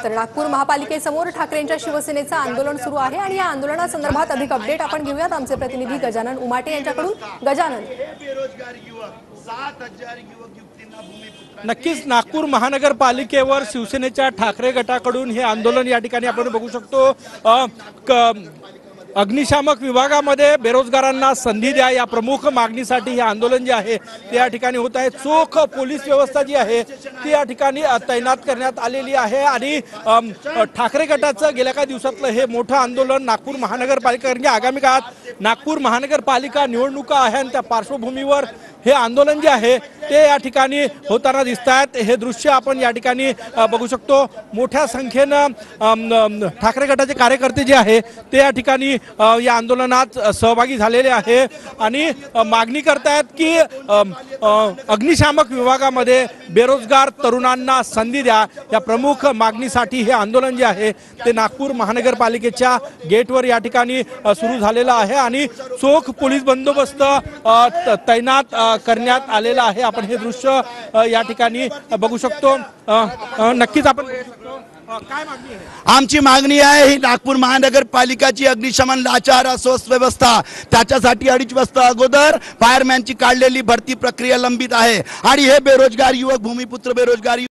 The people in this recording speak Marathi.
तर नागपूर महापालिकेसमोर ठाकरेंच्या शिवसेनेचं आंदोलन सुरू आहे आणि या आंदोलनासंदर्भात अधिक अपडेट आपण घेऊयात आमचे प्रतिनिधी गजानन उमाटे यांच्याकडून। गजानन, नक्कीच नागपूर महानगरपालिकेवर शिवसेनेच्या ठाकरे गटाकडून हे आंदोलन या ठिकाणी आपण बघू शकतो। अग्निशामक विभागामध्ये बेरोजगारांना संधी द्या या प्रमुख मागणीसाठी हे आंदोलन जे आहे ते या ठिकाणी होत आहे। चोख पोलीस व्यवस्था जी आहे ती या ठिकाणी तैनात करण्यात आलेली आहे आणि ठाकरे गटाचं गेल्या काही दिवसातलं हे मोठं आंदोलन नागपूर महानगरपालिका, कारण की आगामी काळात नागपूर महानगरपालिका निवडणुका आहे आणि त्या पार्श्वभूमीवर हे आंदोलन जे आहे ते या ठिकाणी होताना दिसत आहेत। हे दृश्य आपण या ठिकाणी बघू शकतो। मोठ्या संख्येनं ठाकरे गटाचे कार्यकर्ते जे आहे ते या ठिकाणी या आंदोलनात सहभागी झालेले आहे आणि मागणी करतायत की अग्निशामक विभागामध्ये बेरोजगार तरुणांना संधी द्या या प्रमुख मागणीसाठी हे आंदोलन जे आहे ते नागपूर महानगरपालिकेच्या गेटवर या ठिकाणी सुरू झालेलं आहे आणि चोख पोलीस बंदोबस्त तैनात करण्यात आलेला आहे। आपण हे दृश्य या ठिकाणी बघू शकतो। नक्कीच आपण काय मागणी आहे? आमची मागणी आहे ही नागपूर महानगरपालिकाची अग्निशमन लाचार अस्वस्थ व्यवस्था, त्याच्यासाठी 2.5 वाजता अगोदर फायरमॅनची काढलेली भरती प्रक्रिया लंबित आहे आणि हे बेरोजगार युवक, भूमिपुत्र बेरोजगार